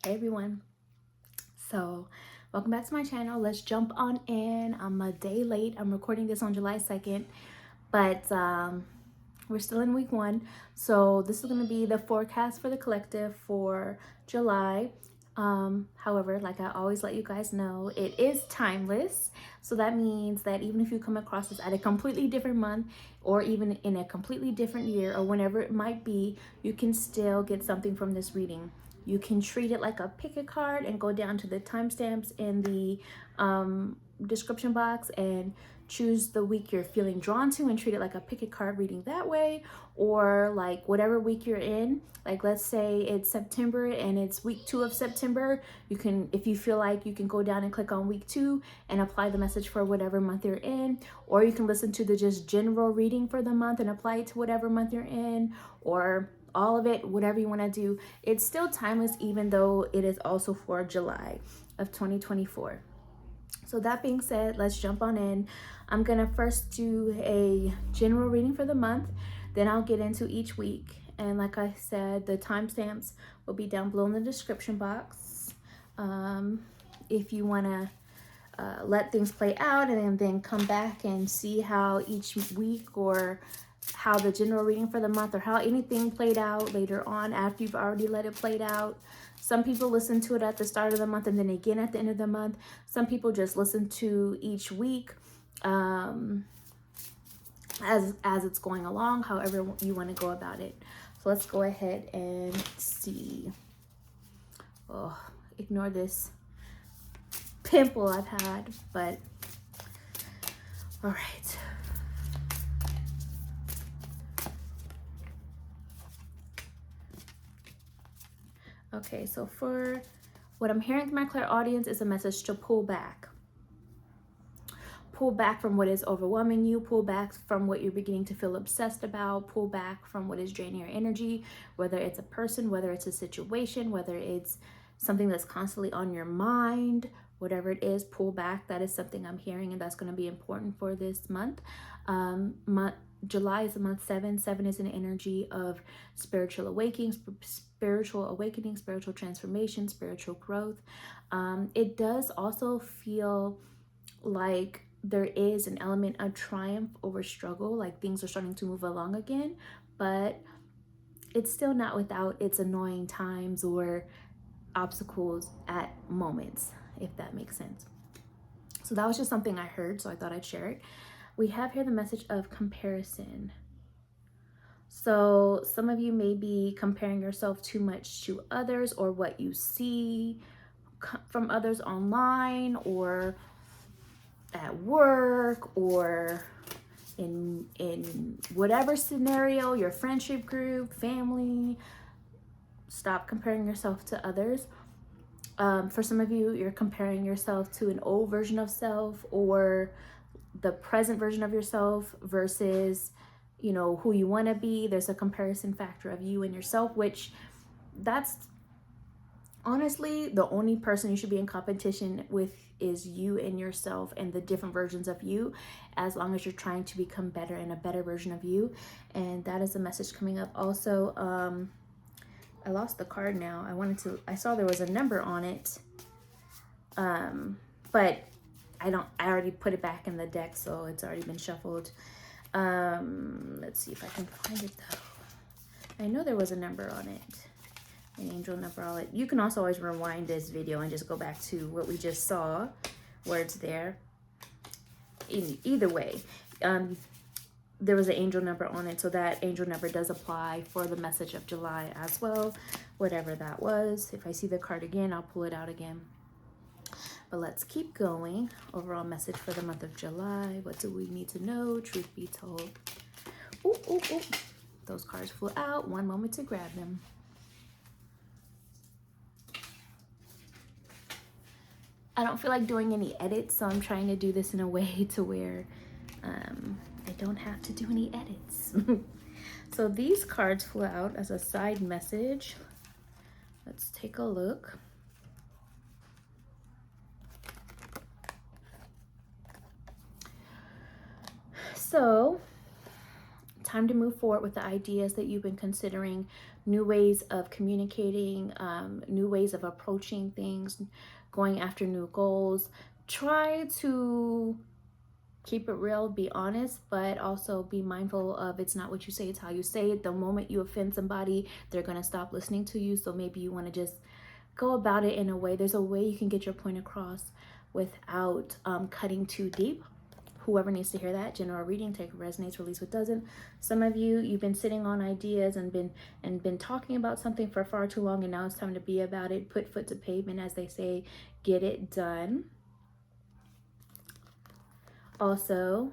Hey everyone, so welcome back to my channel. Let's jump on in. I'm a day late. I'm recording this on July 2nd, but we're still in week 1. So this is going to be the forecast for the collective for July. However, like I always let you guys know, it is timeless. So that means that even if you come across this at a completely different month or even in a completely different year or whenever it might be, you can still get something from this reading. You can treat it like a pick a card and go down to the timestamps in the description box and choose the week you're feeling drawn to and treat it like a pick a card reading that way, or like whatever week you're in. Like let's say it's September and it's week 2 of September, you can, if you feel like, you can go down and click on week 2 and apply the message for whatever month you're in, or you can listen to the just general reading for the month and apply it to whatever month you're in, or all of it, whatever you want to do. It's still timeless even though it is also for July of 2024. So that being said, let's jump on in. I'm gonna first do a general reading for the month, then I'll get into each week. And like I said, the timestamps will be down below in the description box. If you wanna let things play out and then come back and see how each week or how the general reading for the month or how anything played out later on after you've already let it play out. Some people listen to it at the start of the month and then again at the end of the month. Some people just listen to each week as it's going along, however you want to go about it. So let's go ahead and see. Oh, ignore this pimple I've had, but all right. Okay, so for what I'm hearing from my clairaudience is a message to pull back. Pull back from what is overwhelming you, pull back from what you're beginning to feel obsessed about, pull back from what is draining your energy, whether it's a person, whether it's a situation, whether it's something that's constantly on your mind, whatever it is, pull back. That is something I'm hearing, and that's going to be important for this month. July is the month 7. 7 is an energy of spiritual awakening, spiritual transformation, spiritual growth. It does also feel like there is an element of triumph over struggle, like things are starting to move along again, but it's still not without its annoying times or obstacles at moments, if that makes sense. So that was just something I heard, so I thought I'd share it. We have here the message of comparison. So some of you may be comparing yourself too much to others or what you see from others online or at work or in whatever scenario, your friendship group, family. Stop comparing yourself to others. For some of you, you're comparing yourself to an old version of self or the present version of yourself versus, you know, who you want to be. There's a comparison factor of you and yourself, which that's honestly the only person you should be in competition with is you and yourself and the different versions of you, as long as you're trying to become better and a better version of you. And that is the message coming up. Also, I lost the card now. I saw there was a number on it, but I already put it back in the deck, so it's already been shuffled. Let's see if I can find it though. I know there was a number on it, an angel number on it. You can also always rewind this video and just go back to what we just saw, where it's there. Either way, there was an angel number on it, so that angel number does apply for the message of July as well, whatever that was. If I see the card again, I'll pull it out again. But let's keep going. Overall message for the month of July. What do we need to know? Truth be told. Ooh, ooh, ooh. Those cards flew out. One moment to grab them. I don't feel like doing any edits, so I'm trying to do this in a way to where I don't have to do any edits. So these cards flew out as a side message. Let's take a look. So time to move forward with the ideas that you've been considering, new ways of communicating, new ways of approaching things, going after new goals. Try to keep it real, be honest, but also be mindful of it's not what you say, it's how you say it. The moment you offend somebody, they're going to stop listening to you. So maybe you want to just go about it in a way. There's a way you can get your point across without cutting too deep. Whoever needs to hear that, general reading, take what resonates, release what doesn't. Some of you, you've been sitting on ideas and been talking about something for far too long, and now it's time to be about it. Put foot to pavement, as they say. Get it done. Also,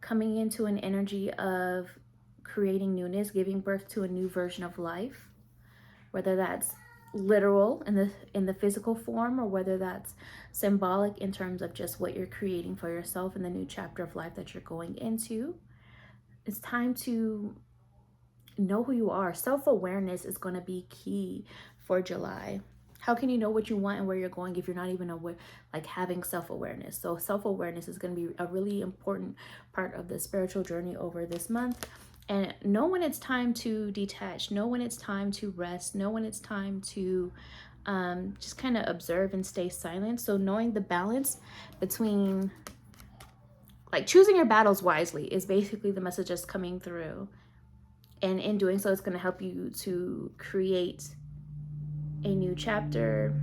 coming into an energy of creating newness, giving birth to a new version of life, whether that's literal in the physical form, or whether that's symbolic in terms of just what you're creating for yourself in the new chapter of life that you're going into. It's time to know who you are. Self-awareness is going to be key for July. How can you know what you want and where you're going if you're not even aware, like having self-awareness? So self-awareness is going to be a really important part of the spiritual journey over this month. And know when it's time to detach, know when it's time to rest, know when it's time to just kind of observe and stay silent. So knowing the balance between, like, choosing your battles wisely is basically the message that's coming through. And in doing so, it's going to help you to create a new chapter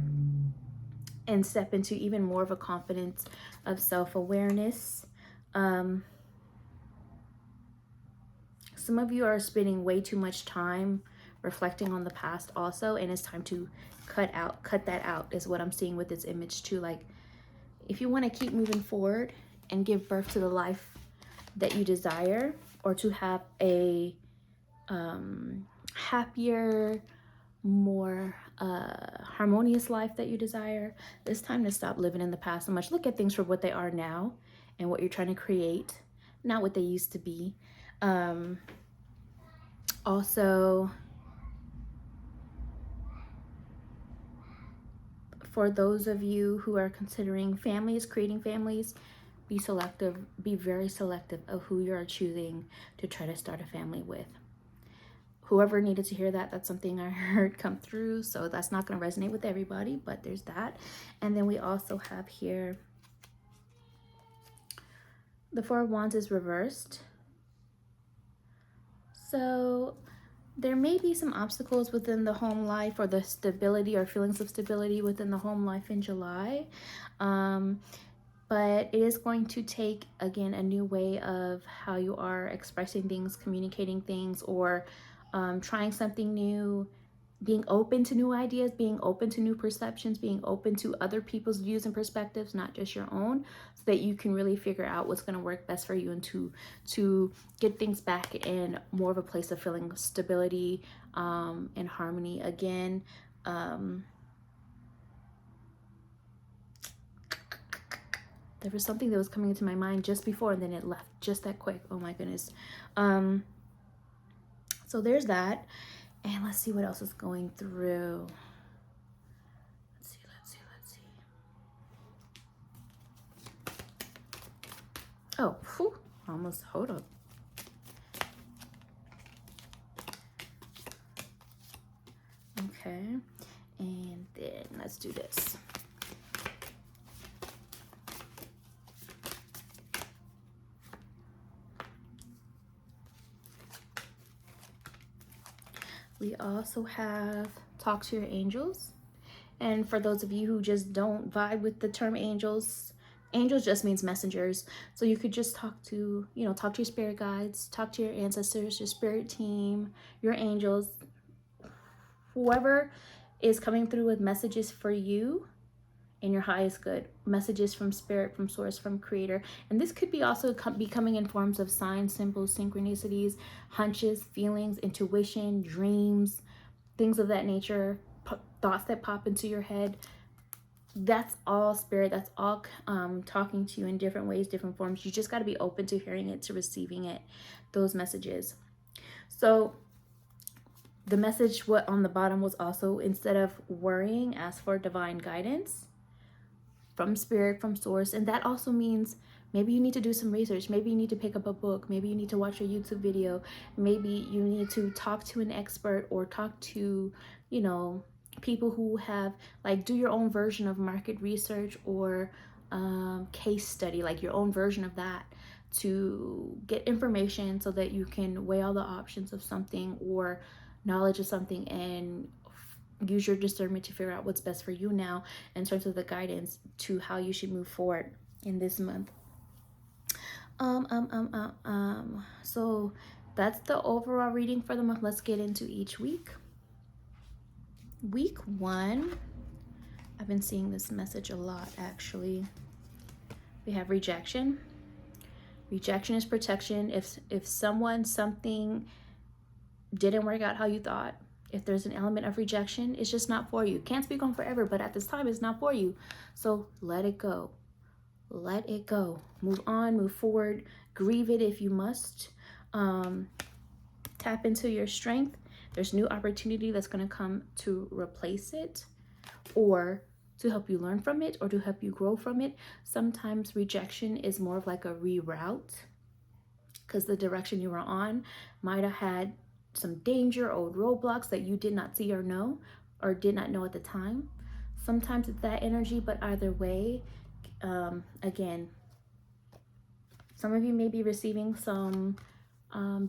and step into even more of a confidence of self-awareness. Some of you are spending way too much time reflecting on the past also, and it's time to cut that out is what I'm seeing with this image too. Like, if you want to keep moving forward and give birth to the life that you desire, or to have a happier, more harmonious life that you desire, it's time to stop living in the past so much. Look at things for what they are now and what you're trying to create, not what they used to be. Also, for those of you who are considering families, creating families, be selective, be very selective of who you are choosing to try to start a family with. Whoever needed to hear that, that's something I heard come through. So that's not going to resonate with everybody, but there's that. And then we also have here, the Four of Wands is reversed. So there may be some obstacles within the home life, or the stability or feelings of stability within the home life in July. But it is going to take, again, a new way of how you are expressing things, communicating things, or trying something new, being open to new ideas, being open to new perceptions, being open to other people's views and perspectives, not just your own, so that you can really figure out what's going to work best for you, and to get things back in more of a place of feeling stability and harmony again. There was something that was coming into my mind just before, and then it left just that quick. Oh my goodness. So there's that. And let's see what else is going through. Let's see. Oh, whew, almost, hold up. Okay, and then let's do this. We also have talk to your angels. And for those of you who just don't vibe with the term angels, angels just means messengers. So you could just talk to your spirit guides, talk to your ancestors, your spirit team, your angels, whoever is coming through with messages for you in your highest good, messages from spirit, from source, from creator. And this could be also be coming in forms of signs, symbols, synchronicities, hunches, feelings, intuition, dreams, things of that nature, thoughts that pop into your head. That's all spirit. That's all talking to you in different ways, different forms. You just got to be open to hearing it, to receiving it, those messages. So the message what on the bottom was also, instead of worrying, ask for divine guidance from spirit, from source. And that also means Maybe you need to do some research. Maybe you need to pick up a book. Maybe you need to watch a YouTube video. Maybe you need to talk to an expert or talk to, you know, people who have, like, do your own version of market research or case study, like your own version of that, to get information so that you can weigh all the options of something or knowledge of something and use your discernment to figure out what's best for you now in terms of the guidance to how you should move forward in this month. So that's the overall reading for the month. Let's get into each week. Week 1, I've been seeing this message a lot actually. We have rejection. Rejection is protection. If something didn't work out how you thought, if there's an element of rejection, it's just not for you. Can't speak on forever, but at this time it's not for you. So let it go. Let it go. Move on, move forward, grieve it if you must. Tap into your strength. There's new opportunity that's going to come to replace it or to help you learn from it or to help you grow from it. Sometimes rejection is more of like a reroute because the direction you were on might have had some danger or roadblocks that you did not see or know or did not know at the time. Sometimes it's that energy, but either way, again, some of you may be receiving some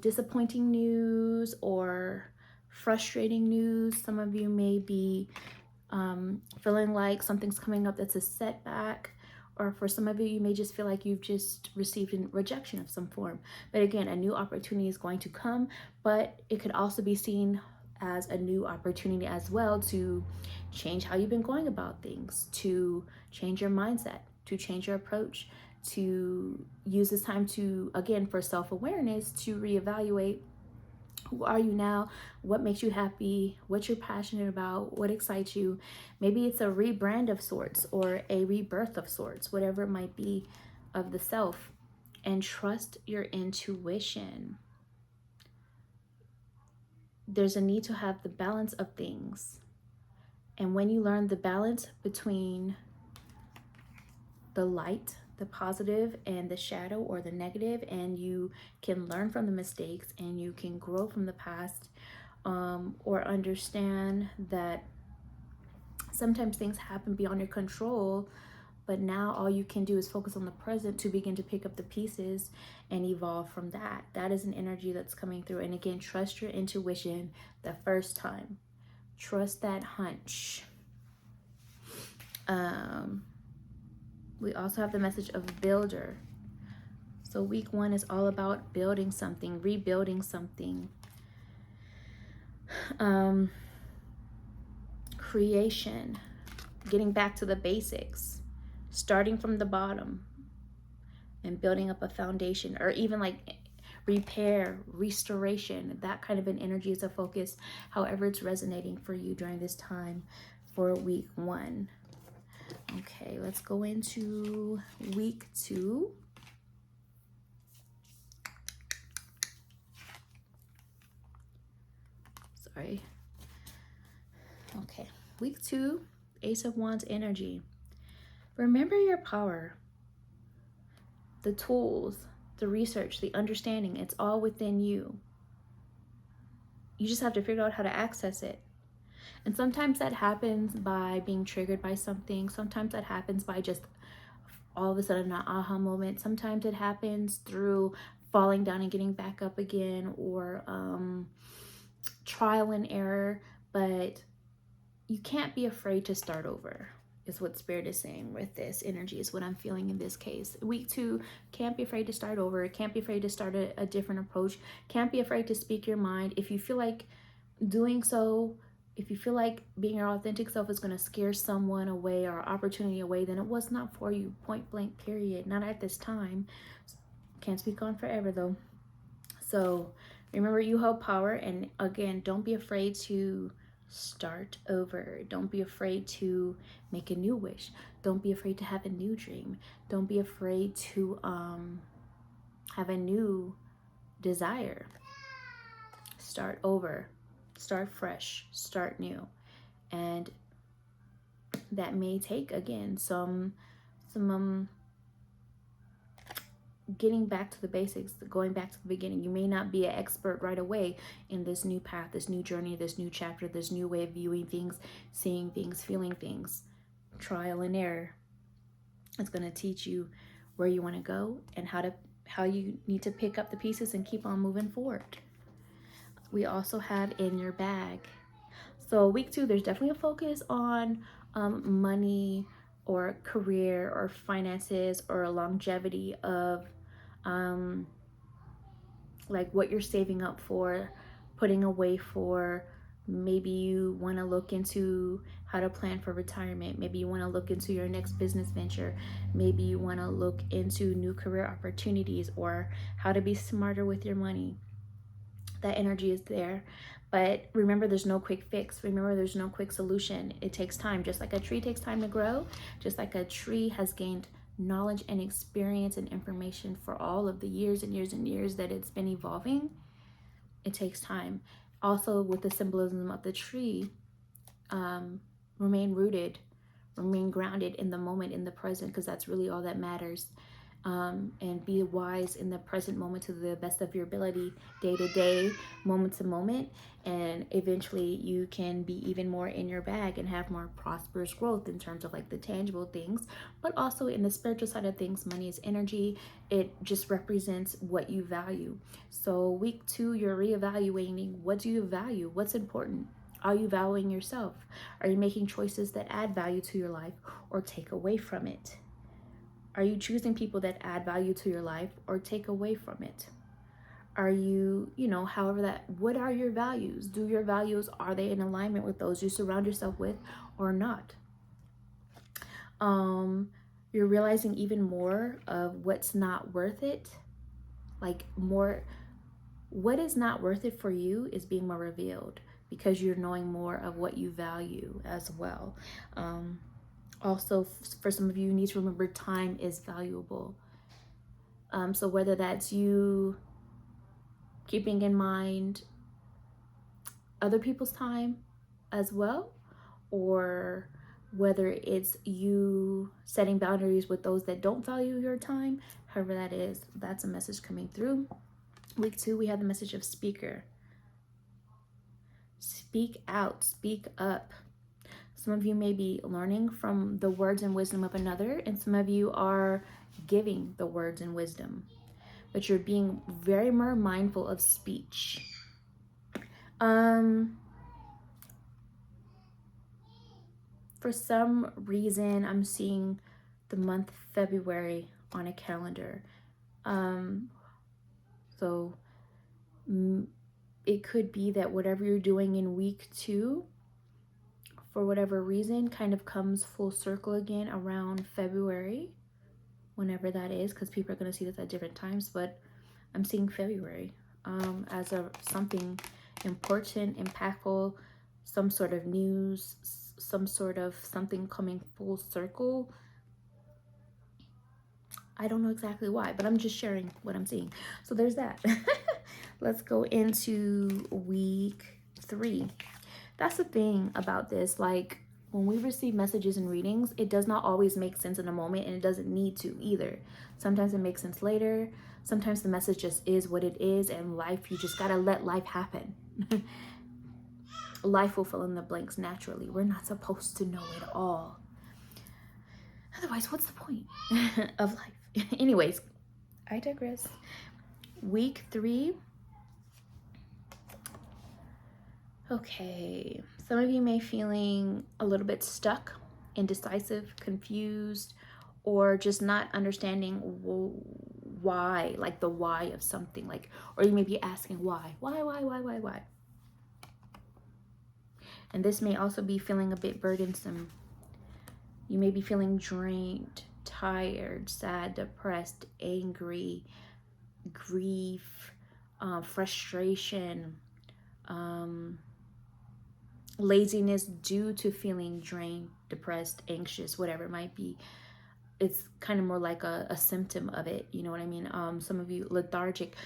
disappointing news or frustrating news. Some of you may be feeling like something's coming up that's a setback, or for some of you, you may just feel like you've just received a rejection of some form. But again, a new opportunity is going to come, but it could also be seen as a new opportunity as well to change how you've been going about things, to change your mindset, to change your approach, to use this time to, again, for self-awareness, to reevaluate who are you now, what makes you happy, what you're passionate about, what excites you. Maybe it's a rebrand of sorts or a rebirth of sorts, whatever it might be of the self. And trust your intuition. There's a need to have the balance of things. And when you learn the balance between the light, the positive, and the shadow or the negative, and you can learn from the mistakes and you can grow from the past, or understand that sometimes things happen beyond your control, but now all you can do is focus on the present to begin to pick up the pieces and evolve from that. That is an energy that's coming through. And again, trust your intuition the first time. Trust that hunch. We also have the message of builder. So week 1 is all about building something, rebuilding something. Creation, getting back to the basics, starting from the bottom and building up a foundation, or even like repair, restoration. That kind of an energy is a focus, however it's resonating for you during this time for week 1. Okay, let's go into week 2. Sorry. Okay, week 2, Ace of Wands energy. Remember your power. The tools, the research, the understanding, it's all within you. You just have to figure out how to access it. And sometimes that happens by being triggered by something. Sometimes that happens by just all of a sudden an aha moment. Sometimes it happens through falling down and getting back up again, or trial and error. But you can't be afraid to start over, is what Spirit is saying with this energy, is what I'm feeling in this case. Week 2, can't be afraid to start over. Can't be afraid to start a different approach. Can't be afraid to speak your mind. If you feel like doing so, if you feel like being your authentic self is going to scare someone away or opportunity away, then it was not for you, point blank, period. Not at this time. Can't speak on forever though. So remember, you hold power. And again, don't be afraid to start over. Don't be afraid to make a new wish. Don't be afraid to have a new dream. Don't be afraid to have a new desire. Start over. Start fresh, start new. And that may take, again, some getting back to the basics, going back to the beginning. You may not be an expert right away in this new path, this new journey, this new chapter, this new way of viewing things, seeing things, feeling things. Trial and error. It's going to teach you where you want to go and how you need to pick up the pieces and keep on moving forward. We also have in your bag. So week 2, there's definitely a focus on money or career or finances or longevity of like what you're saving up for, putting away for. Maybe you want to look into how to plan for retirement. Maybe you want to look into your next business venture. Maybe you want to look into new career opportunities or how to be smarter with your money. That energy is there. But remember, there's no quick fix. Remember, there's no quick solution. It takes time. Just like a tree takes time to grow, just like a tree has gained knowledge and experience and information for all of the years and years and years that it's been evolving, it takes time. Also, with the symbolism of the tree, remain rooted, remain grounded in the moment, in the present, because that's really all that matters. And be wise in the present moment to the best of your ability, day to day, moment to moment, and eventually you can be even more in your bag and have more prosperous growth in terms of like the tangible things, but also in the spiritual side of things. Money is energy. It just represents what you value. So week 2, you're reevaluating, what do you value? What's important? Are you valuing yourself? Are you making choices that add value to your life or take away from it? Are you choosing people that add value to your life or take away from it? Are you, what are your values? Do your values, are they in alignment with those you surround yourself with or not? You're realizing even more of what's not worth it. Like more, what is not worth it for you is being more revealed because you're knowing more of what you value as well. Also, for some of you, you need to remember time is valuable. So whether that's you keeping in mind other people's time as well, or whether it's you setting boundaries with those that don't value your time, however that is, that's a message coming through. Week 2, we have the message of speaker. Speak out, speak up. Some of you may be learning from the words and wisdom of another, and some of you are giving the words and wisdom, but you're being very more mindful of speech. For some reason, I'm seeing the month February on a calendar. So it could be that whatever you're doing in week 2, for whatever reason, kind of comes full circle again around February, whenever that is, because people are going to see this at different times, but I'm seeing February as something important, impactful, some sort of news, some sort of something coming full circle. I don't know exactly why, but I'm just sharing what I'm seeing. So there's that. Let's go into week 3. That's the thing about this. Like, when we receive messages and readings, it does not always make sense in a moment, and it doesn't need to either. Sometimes it makes sense later. Sometimes the message just is what it is, and life, you just gotta let life happen. Life will fill in the blanks naturally. We're not supposed to know it all. Otherwise, what's the point of life? Anyways, I digress. Week 3. Okay, some of you may feeling a little bit stuck, indecisive, confused, or just not understanding why, like the why of something, like, or you may be asking why. And this may also be feeling a bit burdensome. You may be feeling drained, tired, sad, depressed, angry, grief, frustration, laziness due to feeling drained, depressed, anxious, whatever it might be. It's kind of more like a symptom of it, you know what I mean? Some of you lethargic,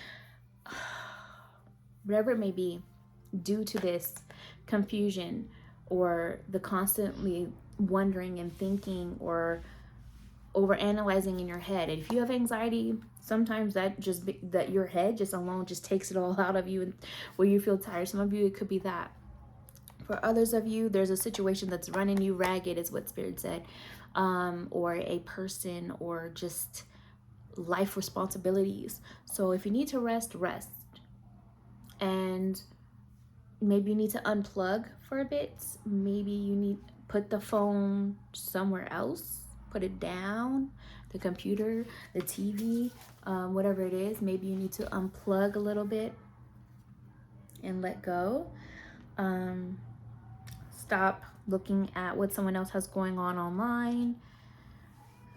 whatever it may be, due to this confusion or the constantly wondering and thinking or over analyzing in your head. And if you have anxiety, sometimes that your head just alone just takes it all out of you, and where you feel tired. Some of you, it could be that. For others of you, there's a situation that's running you ragged, is what Spirit said, or a person, or just life responsibilities. So if you need to rest, rest. And maybe you need to unplug for a bit. Maybe you need put the phone somewhere else, put it down, the computer, the TV, whatever it is. Maybe you need to unplug a little bit and let go. Stop looking at what someone else has going on online.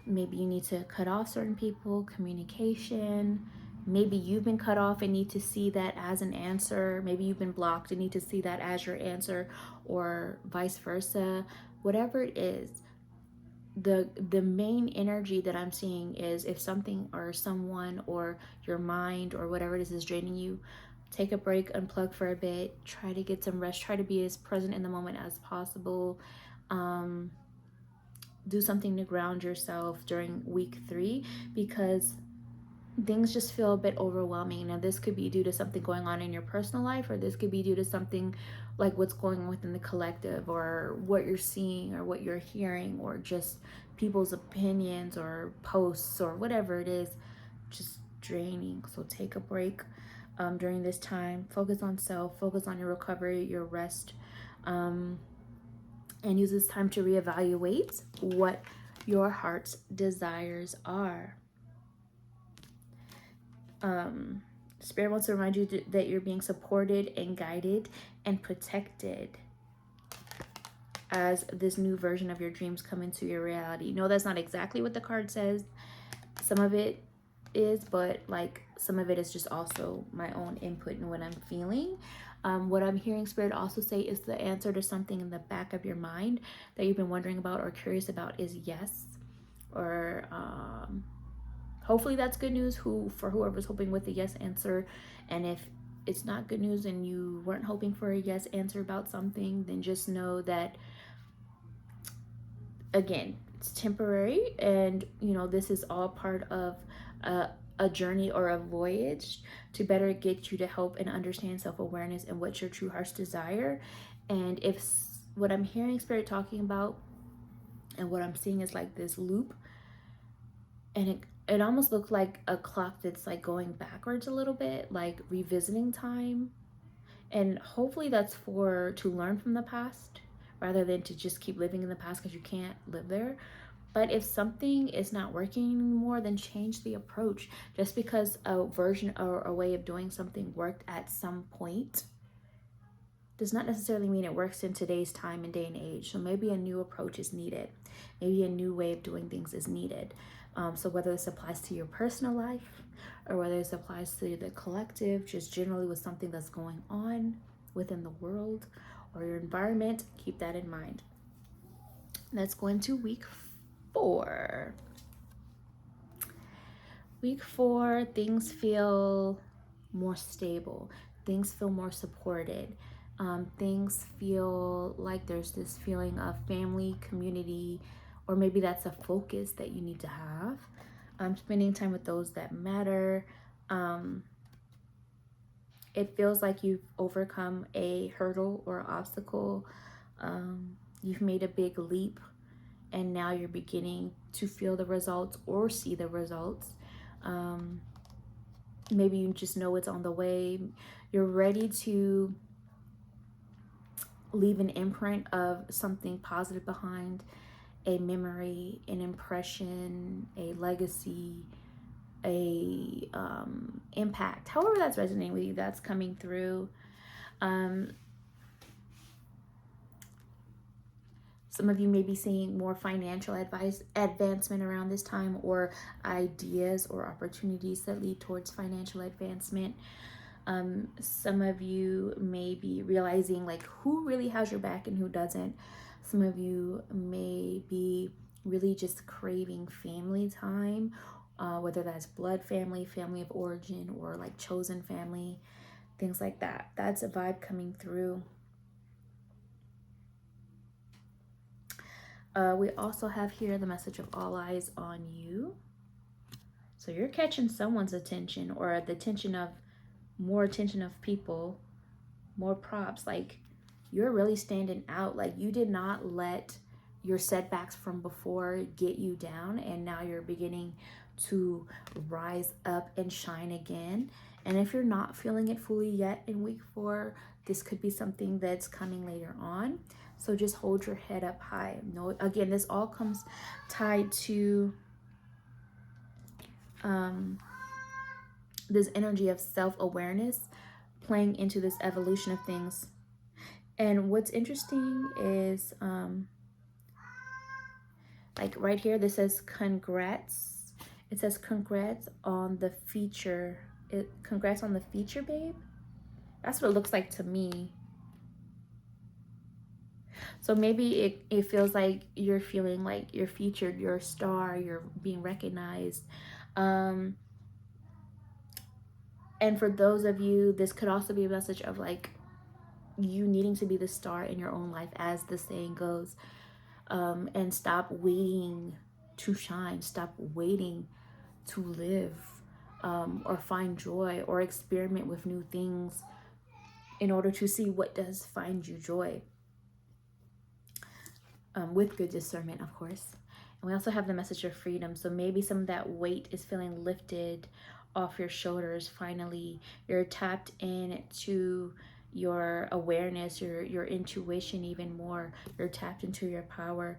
Maybe you need to cut off certain people, communication. Maybe you've been cut off and need to see that as an answer. Maybe you've been blocked and need to see that as your answer, or vice versa. Whatever it is, the main energy that I'm seeing is, if something or someone or your mind or whatever it is draining you, take a break, unplug for a bit, try to get some rest, try to be as present in the moment as possible. Do something to ground yourself during week 3, because things just feel a bit overwhelming. Now, this could be due to something going on in your personal life, or this could be due to something like what's going on within the collective, or what you're seeing, or what you're hearing, or just people's opinions or posts, or whatever it is, just draining. So take a break during this time. Focus on self, focus on your recovery, your rest, and use this time to reevaluate what your heart's desires are. Spirit wants to remind you that you're being supported and guided and protected as this new version of your dreams come into your reality. No, that's not exactly what the card says. Some of it is, but like some of it is just also my own input and what I'm feeling. What I'm hearing Spirit also say is the answer to something in the back of your mind that you've been wondering about or curious about is yes. Or hopefully that's good news for whoever's hoping with the yes answer. And if it's not good news and you weren't hoping for a yes answer about something, then just know that, again, it's temporary, and this is all part of a journey or a voyage to better get you to help and understand self-awareness and what your true heart's desire. And if what I'm hearing Spirit talking about and what I'm seeing is like this loop, and it almost looked like a clock that's like going backwards a little bit, like revisiting time. And hopefully that's to learn from the past rather than to just keep living in the past, because you can't live there. But if something is not working anymore, then change the approach. Just because a version or a way of doing something worked at some point does not necessarily mean it works in today's time and day and age. So maybe a new approach is needed. Maybe a new way of doing things is needed. So whether this applies to your personal life, or whether this applies to the collective, just generally with something that's going on within the world or your environment, keep that in mind. Let's go into week 4. Week 4, things feel more stable. Things feel more supported. Things feel like there's this feeling of family, community, or maybe that's a focus that you need to have. Spending time with those that matter. It feels like you've overcome a hurdle or obstacle. You've made a big leap, and now you're beginning to feel the results or see the results. Maybe you just know it's on the way. You're ready to leave an imprint of something positive behind, a memory, an impression, a legacy, a impact. However that's resonating with you, that's coming through. Some of you may be seeing more financial advancement around this time, or ideas or opportunities that lead towards financial advancement. Some of you may be realizing like who really has your back and who doesn't. Some of you may be really just craving family time, whether that's blood family, family of origin, or like chosen family, things like that. That's a vibe coming through. We also have here the message of all eyes on you. So you're catching someone's attention, or the attention of more attention of people, more props. Like you're really standing out. Like you did not let your setbacks from before get you down, and now you're beginning to rise up and shine again. And if you're not feeling it fully yet in week 4, this could be something that's coming later on. So just hold your head up high. No, again, this all comes tied to this energy of self-awareness playing into this evolution of things. And what's interesting is like right here, this says congrats. It says congrats on the feature. Congrats on the feature, babe. That's what it looks like to me. So maybe it feels like you're feeling like you're featured, you're a star, you're being recognized. And for those of you, this could also be a message of like you needing to be the star in your own life, as the saying goes. And stop waiting to shine. Stop waiting to live, or find joy, or experiment with new things in order to see what does find you joy, with good discernment, of course. And we also have the message of freedom. So maybe some of that weight is feeling lifted off your shoulders. Finally, you're tapped into your awareness, your intuition even more. You're tapped into your power.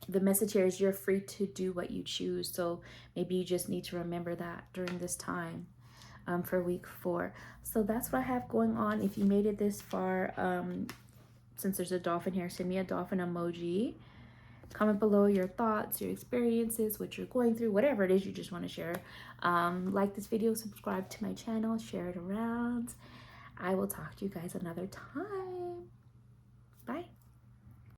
The message here is you're free to do what you choose. So maybe you just need to remember that during this time, for week 4. So that's what I have going on. If you made it this far, since there's a dolphin here, send me a dolphin emoji. Comment below your thoughts, your experiences, what you're going through, whatever it is you just want to share. Like this video, subscribe to my channel, share it around. I will talk to you guys another time.